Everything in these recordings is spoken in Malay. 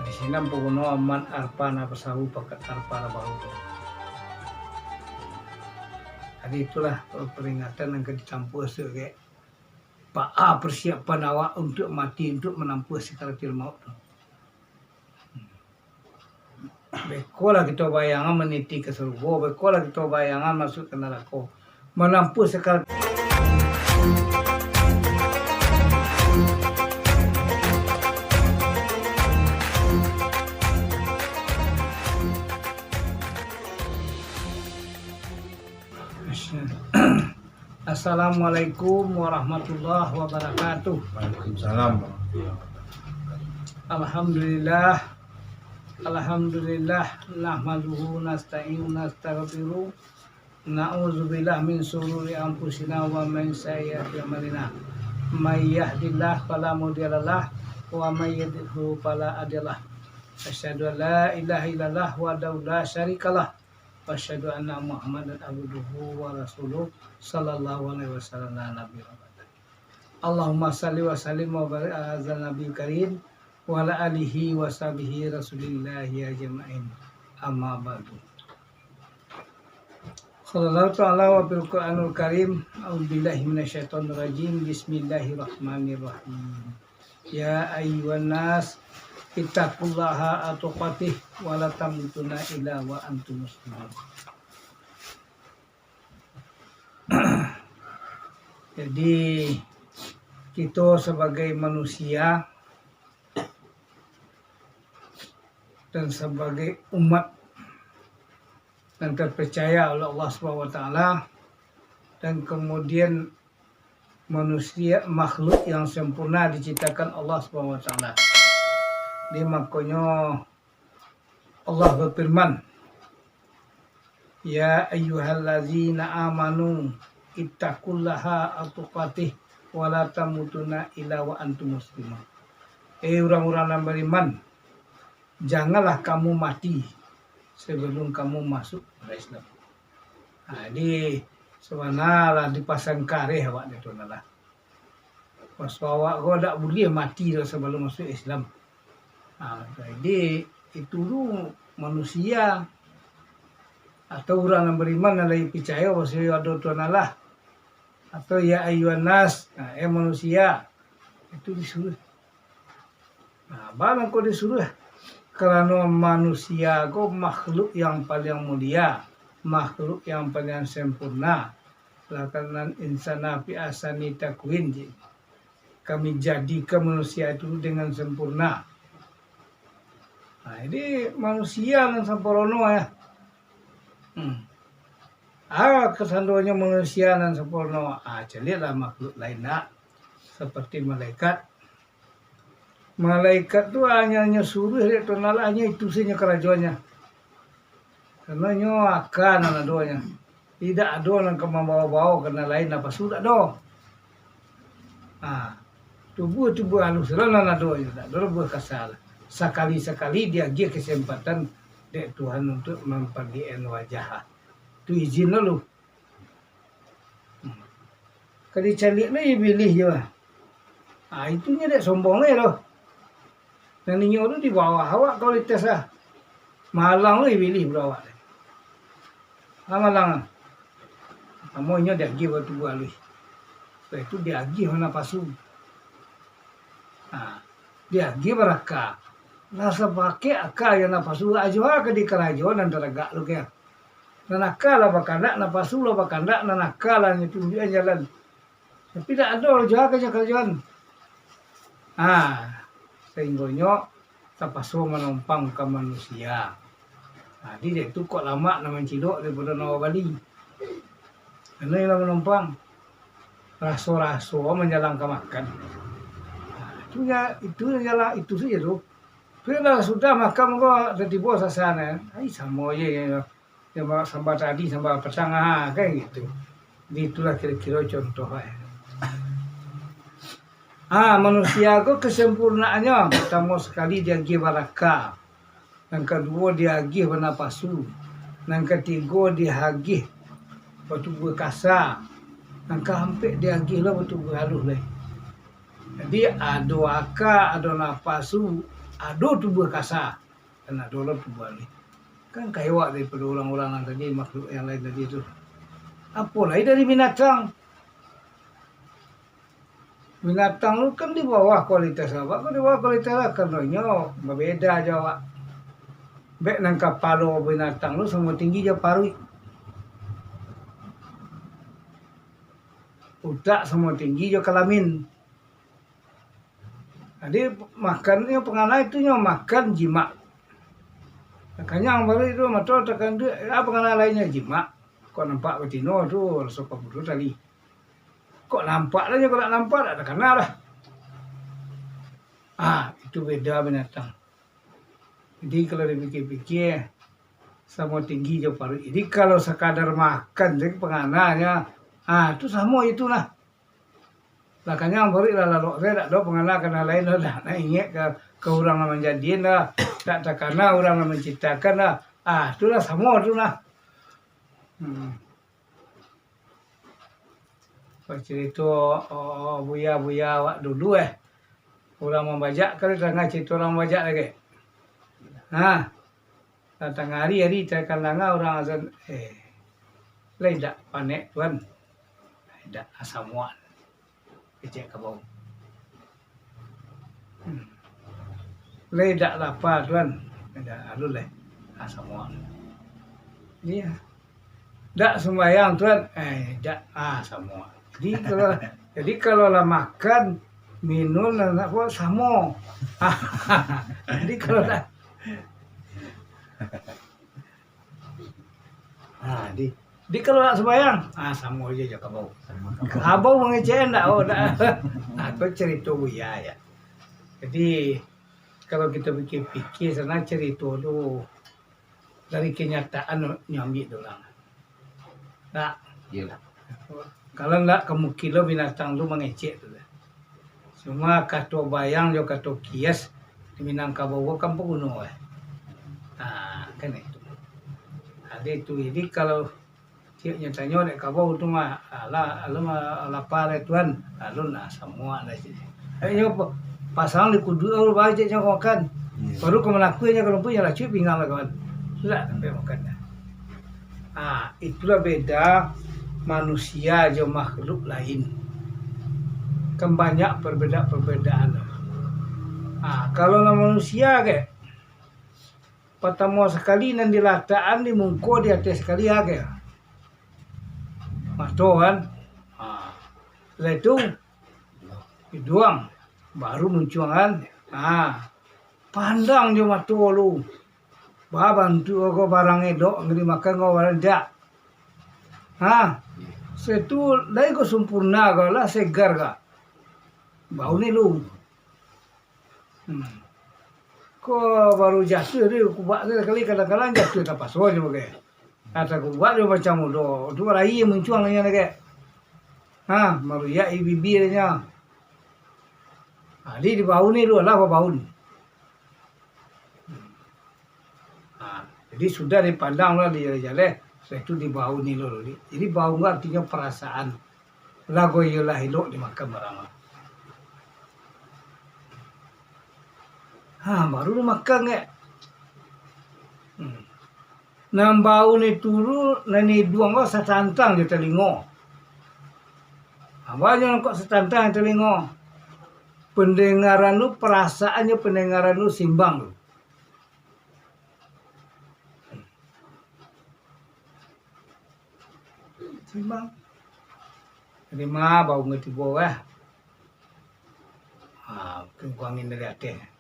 Di sini puno man arpana pasahu pakat arpana bahu. Jadi itulah peringatan yang dicampur sebagai Pak persiapan awak untuk mati, untuk menampung sekaratil maut. Bekolah kita bayangan meniti ke surga, bekolah kita bayangan masuk ke neraka, menampung sekaratil. Assalamualaikum warahmatullahi wabarakatuh. Waalaikumsalam. Alhamdulillah nahmaduhu nasta'inu nastaghfiruh na'udzubillah min syururi anfusina wa min sayyiati a'malina may yahdihillahu fala mudhillalah wa may yudhlil fala hadiyalah. Asyhadu an la ilaha illallah wahdahu la syarikalah wa asyhadu anna Muhammadan abduhu wa rasuluh sallallahu alaihi wasallam nabi Muhammad. Allahumma shalli wa sallim wa barik ala nabiyil karim wa ala alihi wa sahbihi rasulillahi ajma'in. Amma ba'du. Sallallahu ta'ala wa bil Qur'anul Karim. A'udzubillahi minasyaitonir rajim. Bismillahirrahmanirrahim. Ya ayyuhan nas ittaqullaha atuqatih wa la tamutunna illa wa antum muslimun. Jadi kita sebagai manusia dan sebagai umat yang terpercaya oleh Allah SWT dan kemudian manusia makhluk yang sempurna diciptakan Allah SWT. Di makanya Allah berfirman, Ya ayyuhallazina amanu ittaqullaha atuqatih wa la tamutunna illa wa antum muslimun. Orang-orang yang beriman, janganlah kamu mati sebelum kamu masuk ke Islam. Jadi sebenarnya dipasang kareh awak itu adalah. Pas awak kau tak boleh mati sebelum masuk Islam. Jadi itu tu manusia atau orang yang beriman adalah percaya bahawa ada Tuhan Allah atau ya ayyuhan nas, manusia itu disuruh. Barang kau disuruh kerana manusia kau makhluk yang paling mulia, makhluk yang paling sempurna. Lakanan insana fi ahsani taqwim. Kami jadikan manusia itu dengan sempurna. Jadi manusia yang sempurna ya. Kesanduannya manusia yang sempurna. Celilah makhluk lain tak. Seperti malaikat. Malaikat tu hanya suruh dia Tuhan Allah, hanya itu saja kerajaannya. Karena nyo akan anak-anaknya. Tidak ada yang membawa-bawa karena lain apa sudah ada. Tubuh-tubuh halus lah anak-anaknya. Tak ada berkasal. Sekali-sekali dia give kesempatan dari Tuhan untuk memperlihatkan wajah. Itu izin lalu. Kalau dicari ni pilih je lah. Itunya dia sombongnya loh. Dan ini tu di bawah awak kualitas lah. Malang ni pilih berawak. Malang. Kamunya dia give waktu buat lu. Sebab itu dia give mana pasu. Dia give beraka. Nasa pakai akal yang napasu aja ke di kerajaan dan teragak lu kaya. Nanakala bakandak napasu lah bakandak nanakala itu dia jalan. Tapi tak ada aja ke kerajaan. Sehingga tapasu menumpang ke manusia. Dia itu kok lama nama cidok daripada Nawa Bali. Karena yang menumpang raso-raso menjalankan makan. Itu jalan itu saja tu. Bila sudah makan kau dah tiba sasana, sama je yang sambar tadi sambar petang kan gitu. Itulah kira-kira contoh. Manusia kau kesempurnaannya pertama sekali dia give barakah. Yang kedua dia give napasu. Yang ketiga dia give batu berkasa. Yang keempat dia give lah batu berhalus lah. Jadi ada akal, ada napasu, Aduh tubuh kasar. Kena dolor tubuh ni. Kan kayawak daripada orang-orang yang tadi, makhluk yang lain tadi itu. Apalagi dari binatang. Binatang lu kan di bawah kualitas awak, kan di bawah kualitas lah. Karena berbeda aja awak. Bek nangkap paru binatang lu semua tinggi je paru. Utak semua tinggi je kelamin. Jadi makannya penganai itu makan jima. Makanya baru itu matro tekan tu apa penganai lainnya jima. Kok nampak betino tu sopa budu tadi. Kok nampak aja kalau nampak ada kena lah. Itu beda binatang. Jadi kalau dipikir-pikir sama tinggi je paru. Jadi kalau sekadar makan jadi pengananya, itu sama itulah. Makanya baru lalu saya tak ada pengalah kena lain dah. Nak ingat ke orang yang menjadiin dah. Tak karena orang yang menciptakan dah. Itulah sama itulah. Cerita buya-buya awak dulu orang membajak kan tengah cerita orang membajak lagi. Tengah hari tekan langa orang azan lain tak panek tuan. Tak asamuan. Kecek ke bawah. Lain tak lapar tuan. Ada alun lah. Asamuan. Iya. Tak sembahyang tuan. Tak asamuan. Jadi kalau lah makan, minum dan apa sama. Jadi kalau tak di kalau nak sembahyang, sama aja je kabau. Kabau mengecewakan tak? Itu cerita buya ya. Jadi kalau kita pikir-pikir sana cerita tu dari kenyataan nyambi doang. Tak? Iyalah. Kalau enggak kemungkinan binatang tu mengecek tu. Cuma kata bayang jo kata kias di Minangkabau kan pegunung kan itu. Ada itu. Jadi kalau ciknya tanya nek kabau tu mah lapar tuan alun semua lah sini. Ayo pasang di kudu baca jangan makan. Baru kau melakukannya kalau punya lah cuy pinggang lah kawan. Sudah sampai makannya. Itulah beda manusia je makhluk lain. Kan banyak perbedaan. Kalau manusia ke pertama sekali nan dilataan di mungko di atas sekali ke. Mato kan. Setelah itu diduang baru muncul kan. Pandang je mato lu. Bantu aku barang edok ngeri makan kau barang dak. Setu lain ko sempurna kau lah segar ka. Bau ni lu. Kau baru jatuh dia kubak sekali kadang-kadang jatuh tak pasal je pakai. Atau kubak dia macam udah tu rai muncul lagi lagi. Baru ya bibirnya. Di bau ni lu lah apa bau ni. Jadi sudah dipandang lah dia jalan. Itu di bau ni lu. Jadi bau nggak artinya perasaan. Lagu ialah hidup dimakan barang. Baru makan ke. Nam bau ni turu nani duang kau setantang di telinga. Banyak kok setantang di telinga. Pendengaran lu perasaannya pendengaran lu simbang lu. Simbang. Jadi bau ngerti bawah. Kuangin dari atas.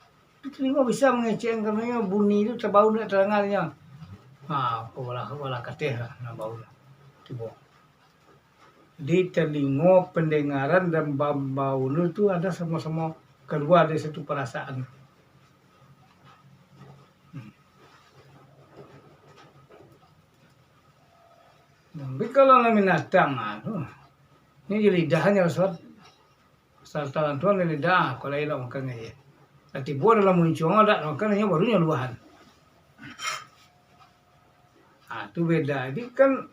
Telinga bisa mengecek karena bunyi itu terbau nak terengarnya. Kepala kateh nak bau tiba. Di telinga pendengaran dan bau itu ada sama-sama keluar dari satu perasaan. Tapi kalau binatang, ini lidahnya Ustaz. Saltalan tuan lidah, kalau ia makan aja. Nanti buat dalam muncul ada makanannya barunya luahan. Itu beda. Jadi kan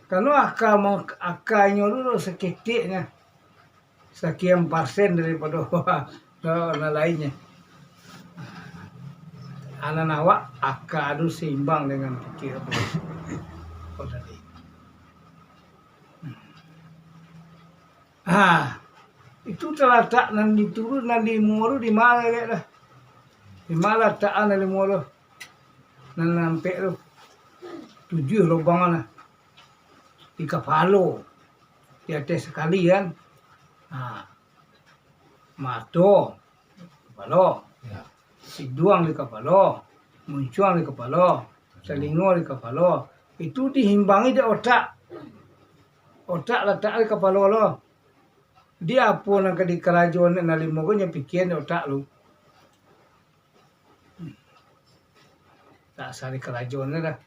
kalau akalnya dulu seketiknya sekian persen daripada lainnya. anak awak akadu seimbang dengan pikir kau tadi. Itu terletak nan diturun nan di mulu di mana kayak dah. Di mana taan dari mulu. Nan sampai tu 7 lubang lah. Di kepala. Di atas sekali kan. Mato kepala. Ya. Siduang di kepala. Muncuang di kepala. Selingo di kepala. Itu dihimbangi di otak. Otak letak di kepala lo. Dia apa nak di kerajaan nak lima nya pikir otak lu. Tak sari kerajaan dah.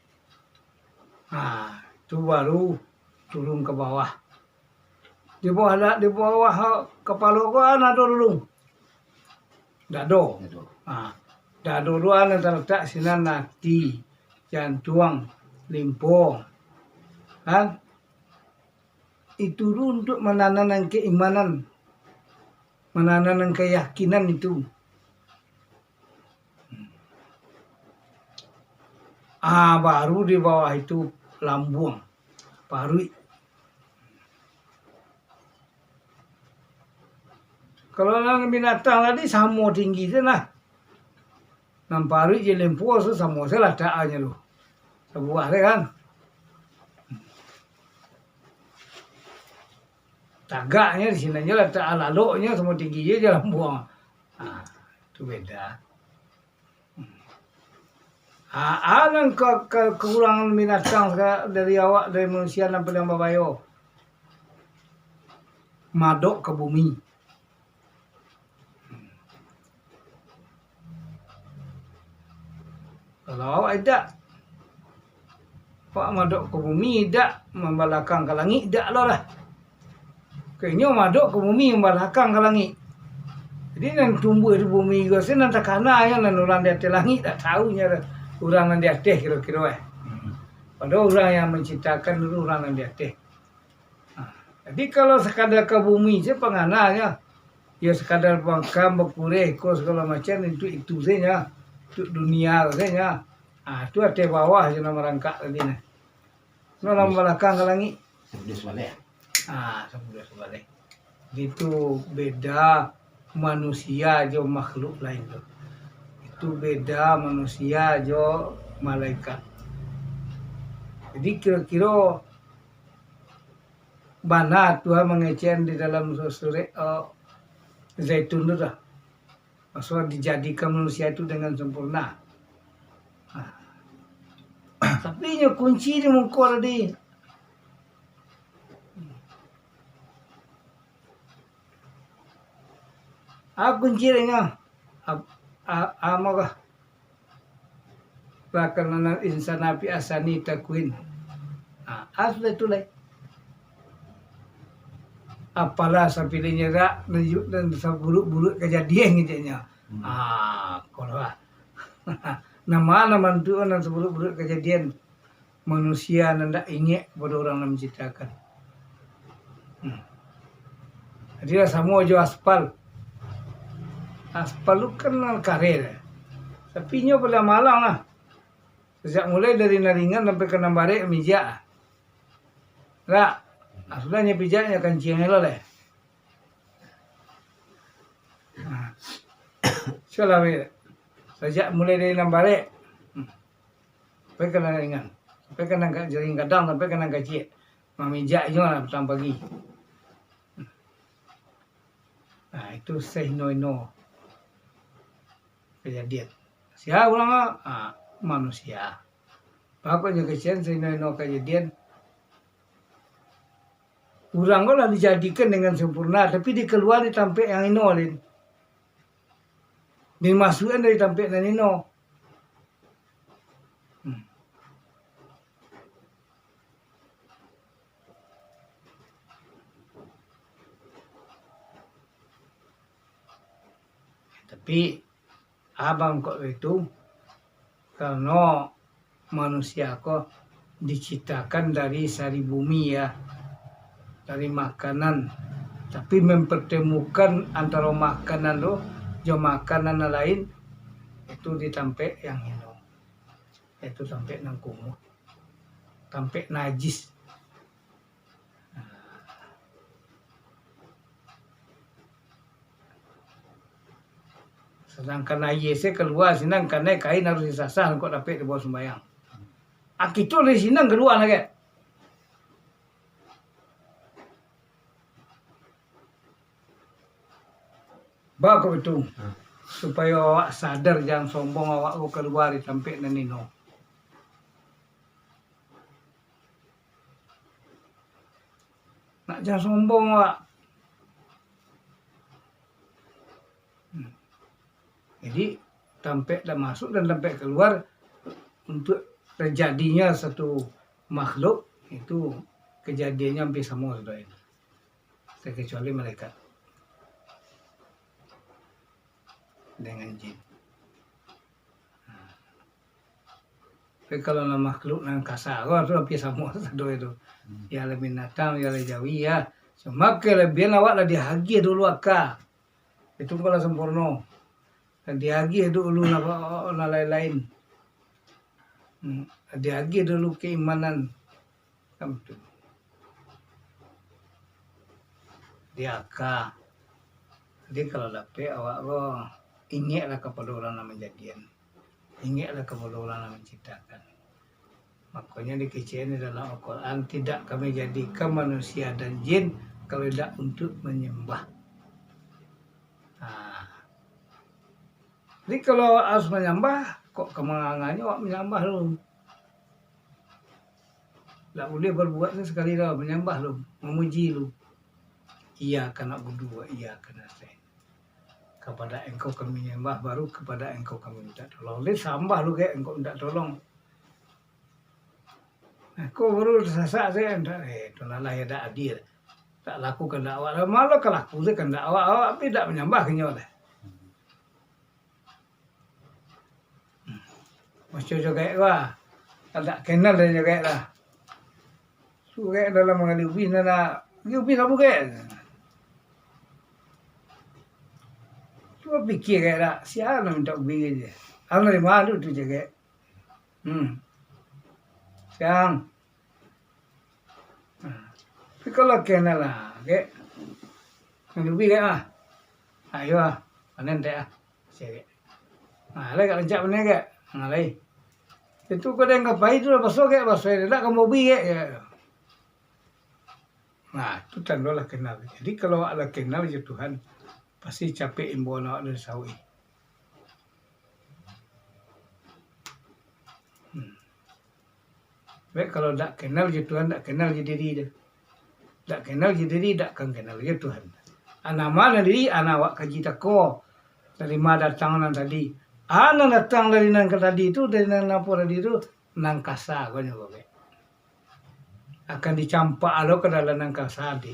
Tu baru turun ke bawah. Di bawah kepala gua ada dulu. Dado. Dado dua terletak sinan nadi, jantung, limpo. Kan? Itu untuk menanamkan keimanan, menanamkan keyakinan itu. Baru di bawah itu lambung, paru. Kalau orang binatang tadi sama tinggi sana. Nam paru je lempu so sama salah taannya lu. Sebuah kan. Tagaknya di sini aja letak alaloknya semua tingginya jalan buang. Itu beda. Alang kekurangan binatang dari awak dari manusia sampai yang babayo. Madok ke bumi. Kalau awak tidak, Pak madok ke bumi tidak membalakang ke langit tidak lah. Kayaknya madok ke bumi membalakang ke langit. Jadi nan tumbuh di bumi juga sih nanti karena yang nan orang di atas langit tak tahunya orang nan di atas kira-kira. Padahal orang yang menciptakan dulu orang nan di atas. Jadi kalau sekadar ke bumi je pengananya, ya sekadar bangkam berkureh ko segala macam itu saja, itu dunia saja. Itu atas bawah je nama merangkak tadi nah. Nama belakang ke langit. Sebelum sebalik. Sebalik. Itu beda manusia jo makhluk lain tu. Itu beda manusia jo malaikat. Jadi kira-kira bana Tuhan mengecen di dalam surat Zaitun itu dah. Maksudnya dijadikan manusia itu dengan sempurna. Tapi kunci di muka tadi. Kuncinya amagah bahkan insan nabi asani takwin. Asli itu lah. Apalah sampai nyerah dan buruk-buruk kejadian gitunya. Kalau nama tu dan buruk-buruk kejadian manusia nanda ingat pada orang yang menciptakan. Jadi sama jo aspal. Aspal lu kan karir. Tapi nyo pada malang lah. Sejak mulai dari naringan sampai ke nambare meja. Lah, aslinya pijaknya kan ciengelo leh. Soalnya sejak mulai dari nambare sampai ke naringan, sampai ke nangka jaring kadang, sampai ke nangka cie. Mamijaknya lah petang pagi. Itu sehino-ino kejadian. Siapa orang manusia. Pokoknya kejadian sehino-ino kejadian. Orang lah dijadikan dengan sempurna, tapi dikeluar di tampik yang ino lin. Dimasukkan dari tampik yang ino. Tapi abang kok itu karena manusia kok diciptakan dari sari bumi ya, dari makanan, tapi mempertemukan antara makanan lo jo makanan lain itu ditampe yang minum, itu tampe nang kumuh, tampe najis. Sedangkan ayese keluar sinang karena kain harus disasah kok dapat di bawah sembayang. Akito dari sinang keluar lagi. Bagus itu. Supaya awak sadar jangan sombong awak keluar sampai nanino. Nak jangan sombong awak. Jadi sampai dah masuk dan sampai keluar untuk terjadinya satu makhluk itu kejadiannya hampir sama sudah ini. Terkecuali mereka dengan jin. Tapi kalau makhluk yang kasar itu hampir sama sudah itu. Ya lebih binatang, ya lebih jawi ya. Cuma kelebihan awak lah dihagi dulu akak. Itu kalau sempurna. Dan dihagi dulu na lain-lain. Dihagi dulu keimanan. Kamu tu. Diaka. Jadi kalau dapat awak ingatlah kepada orang yang menjadian. Ingatlah kepada orang yang menciptakan. Makanya dikecilkan dalam Al-Quran, tidak kami jadikan manusia dan jin kalau tidak untuk menyembah. Jadi kalau harus menyembah, kok kemenangannya awak menyembah lu. Tak boleh berbuat sekali dah, menyembah lu, memuji lu. Iya karena berdua, iya karena saya. Kepada engkau kami menyembah, baru kepada engkau kami minta tolong. Jadi sambah lu kayak engkau minta tolong. Aku baru sasak saya, itu lah ya tak adil. Tak lakukan dakwah, malah kalau aku kan dakwah, awak tidak menyembah kenyol. Macam juga wah, tak kenal dia juga lah. Suka dalam mengalih ubin nana, ubin apa ke? Cuma fikir kayak lah, siapa nak minta ubin je? Aku dari mana tu juga? Siang. Tapi kalau kenal lah, ke? Mengalih ubin ke ah? Ayo ah, panen deh ah, siapa? Lagi kalau cak panen ke? Lagi. Itu kau yang ngapain itu basah kayak basah ini, tak kamu bi ya. Nah itu tandalah kenal. Jadi kalau ada kenal ya Tuhan pasti capek imbauan awak dari sawi. Baik kalau tak kenal ya Tuhan, tak kenal ya diri dia. Tak kenal ya diri, tak akan kenal ya Tuhan. Anak mana diri, anak awak kaji tako dari mana datang tadi. Anak datang dari nang tadi itu, dari nang lapor tadi itu, nang kasa kau nyoba. Akan dicampak alo ke dalam nang kasa di.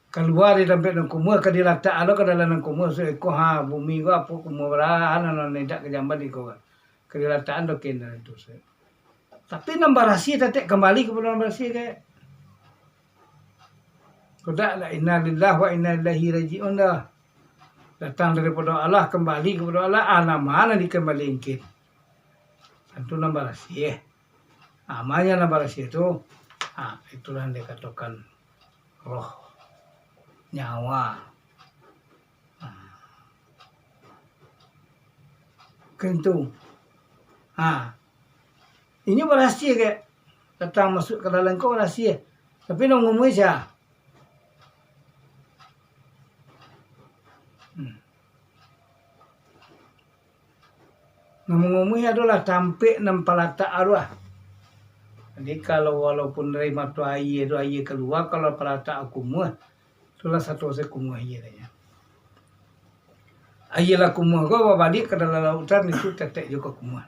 Keluar di tempat nang kumur, ke diletak alo ke dalam nang kumur. So eko bumi ko apa kumurahan nang nedak ke jamban di ko. Ke diletak ando kena itu. Tapi nambah rahsia tetek kembali kepada nambah rahsia kayak. Kuda la inna lillahi wa inna ilaihi raji'un dah. Datang daripada Allah kembali kepada Allah, anak mana dikembalikan. Tentu nambah rahsia. Amanya nambah rahsia itu, itulah yang dikatakan roh, nyawa. Kentu. Ini berhasil kayak datang masuk ke dalam kau berhasil. Tapi nak ngomong siapa? Ngomong-ngomong adalah tampik nempalata arwah. Jadi kalau walaupun dari matu air keluar, kalau pelata aku muah, itulah satu saya kumuah airnya. Air lah kumuah, kau balik ke dalam lautan itu tetek juga kumuah.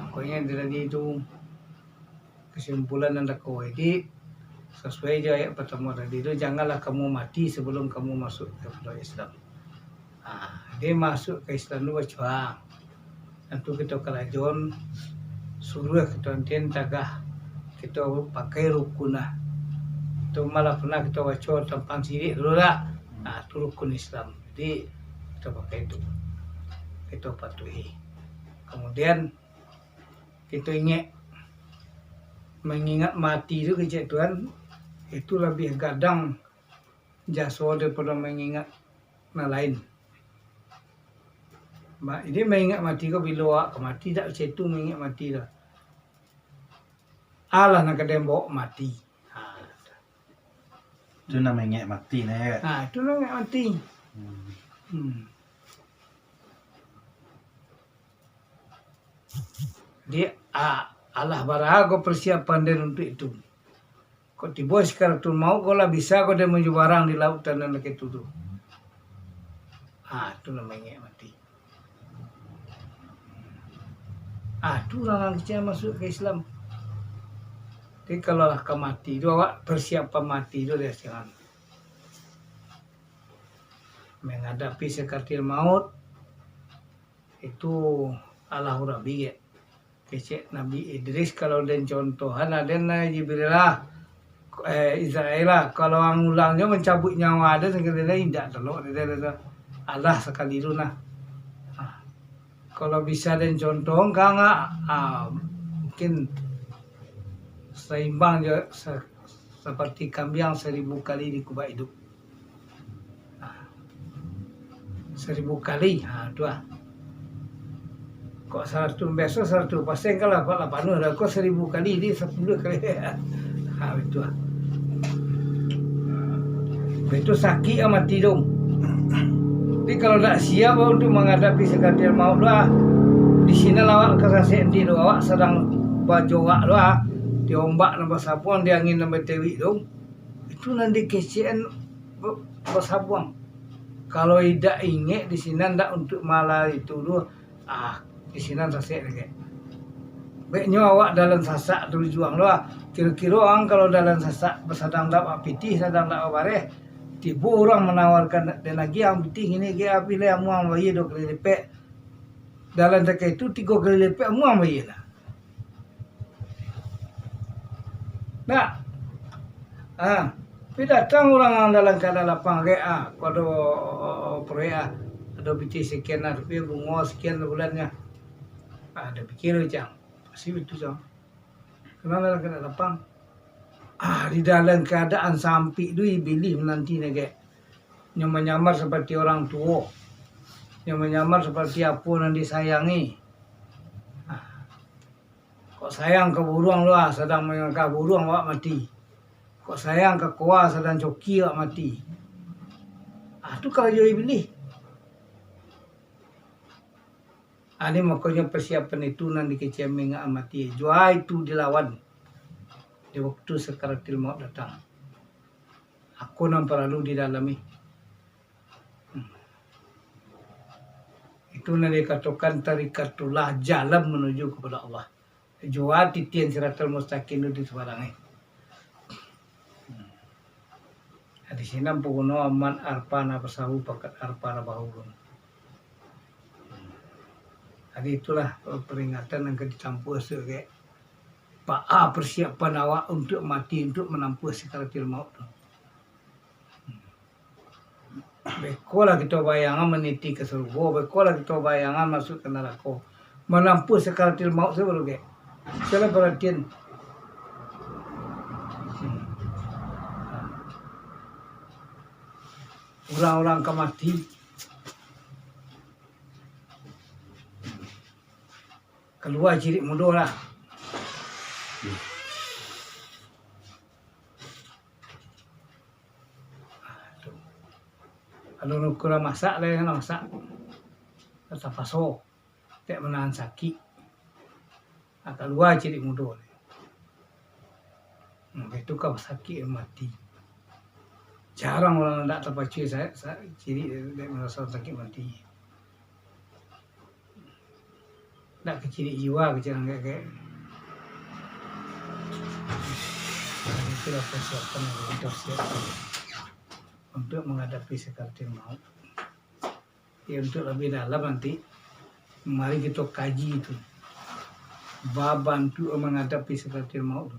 Pokoknya jadi itu kesimpulan anda kau ini sesuai je ayat pertama tadi itu, janganlah kamu mati sebelum kamu masuk ke Islam. Dia masuk ke Islam dua cuang. Tentu kita kelajon suruh kita nantian tagah kita pakai rukunah Itu malah pernah kita baca tentang sirik dulu lah. Nah, itu rukun Islam. Jadi kita pakai itu. Kita patuhi. Kemudian kita mengingat mati itu kecil Tuhan, itu lebih gadang jasa daripada mengingat yang lain. Ini mengingat mati kau bila awak mati tak macam itu mengingat mati dah. Allah nak kadang bawa mati. Itu namanya mati nih. Itu namanya mati. Dia Allah baraga persiapan dia untuk itu. Kau tiba sekarang tu mau kau lah bisa kau dia menuju barang di lautan dan lagi itu tu. Itu namanya mati. Itu orang kecil masuk ke Islam. Jadi kalau lah kau mati itu awak persiapan mati itu dia sekarang. Menghadapi sekatil maut itu Allah Rabbi ya. Kecek Nabi Idris kalau dan contohan ada Jibril Israel lah kalau orang ulangnya mencabut nyawa ada segala tidak telok ada Allah sekali itu nah. Kalau bisa dan contoh enggak mungkin seimbang je seperti kambing 1000 kali dikubah hidup. 1000 kali itu kok 100 besok 100 pasang kalau apa penuh dah kok 1000 kali ini 10 kali itu itu sakit amat tidur. Jadi kalau tak siap untuk menghadapi sekatil maut lah di sini lawak kesaksian di awak sedang bajowak lah diombak nambah sapuan di angin nambah tewi dong itu nanti kesian bersabuang. Kalau tidak ingat di sini ndak untuk malah itu dulu di sini sasak lagi. Baiknya awak dalam sasak tu juang lah. Kira-kira orang kalau dalam sasak bersadang tak pitih, sedang tak bareh. Tiba orang menawarkan dan lagi yang pitih ini ke api le amuang bayi 2 kali lipat. Dalam tak itu 3 kali lipat amuang bayi lah. Nah. Tapi datang orang dalam keadaan lapang kayak pada proyek ada pitih sekian tapi bunga sekian bulannya. Ada pikir macam pasti itu jam. Kenapa dalam keadaan lapang? Di dalam keadaan sampai tu pilih menanti nege. Yang menyamar seperti orang tua. Yang menyamar seperti apa yang disayangi. Kok sayang ke burung lu sedang mengangkat burung awak mati. Kok sayang ke kuah sedang coki awak mati. Itu kalau dia pilih. Ini makanya persiapan itu nanti kecil menga amati. Jua itu dilawan di waktu sekaratil maut datang. Aku nampak lalu di dalami. Itu nanti katakan tarikatullah jalan menuju kepada Allah. Jua titian siratal mustaqim itu di sebarangnya. Di sini puno aman arpana pasahu pakat arpana bahulun. Jadi itulah peringatan yang dicampur sebagai persiapan awak untuk mati untuk menampung sekaratil maut. Bekolah kita bayangan meniti ke surga, bekolah kita bayangan masuk ke neraka. Menampung sekaratil maut sebelum ke. Salah perhatian. Orang-orang kemati. Keluar cirik mudah lah. Kalau nak kurang masak lah yang masak. Tetap paso. Tak menahan sakit. Keluar cirik mudah. Itu kalau sakit mati. Jarang orang tak terpacu saya cirik dia merasa sakit mati. Tak kecil jiwa kecil kayak itulah persiapan yang kita siapkan untuk menghadapi sekaratil maut. Ya, untuk lebih dalam nanti mari kita kaji itu bab bantu menghadapi sekaratil maut.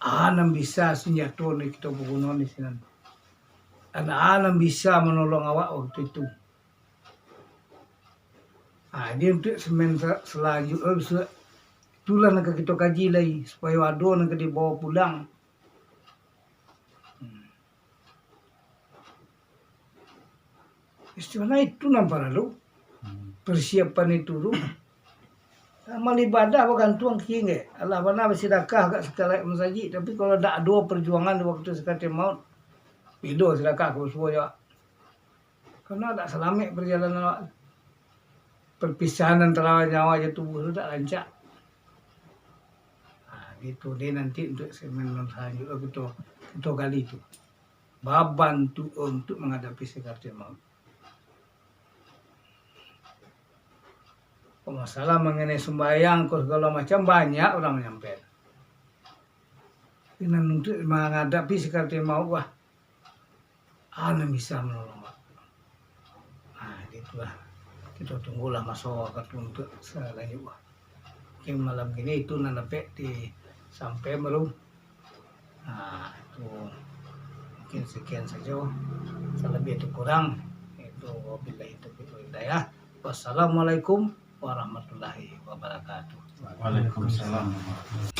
Anam bisa senjata ni kita berguna di sini. Anam bisa menolong awak waktu itu. Dia untuk semen selanjutnya itulah nak kita kaji lagi supaya ada nak dibawa pulang. Istilah itu nampak lalu persiapan itu tu. Amal ibadah bukan tuang king Allah mana bersedekah kat sekali masjid, tapi kalau tak ada perjuangan di waktu sekali maut, bila sedekah ke semua je. Karena tak selamat perjalanan awak. Perpisahan antara nyawa je tubuh tu tak lancar. Gitu dia nanti untuk semen selanjutnya kita gali itu. Baban tu untuk menghadapi sekali maut. Masalah mengenai sembahyang segala macam banyak orang menyampaikan. Dengan untuk menghadapi sekali maut wah, Ana bisa menolong. Itulah kita tunggulah masa waktu untuk selanjutnya. Mungkin malam ini itu nanti di sampai belum. Itu mungkin sekian saja. Selebih itu kurang. Itu wabillahi taufiq wal hidayah. Wassalamualaikum warahmatullahi wabarakatuh. Waalaikumsalam warahmatullahi wabarakatuh.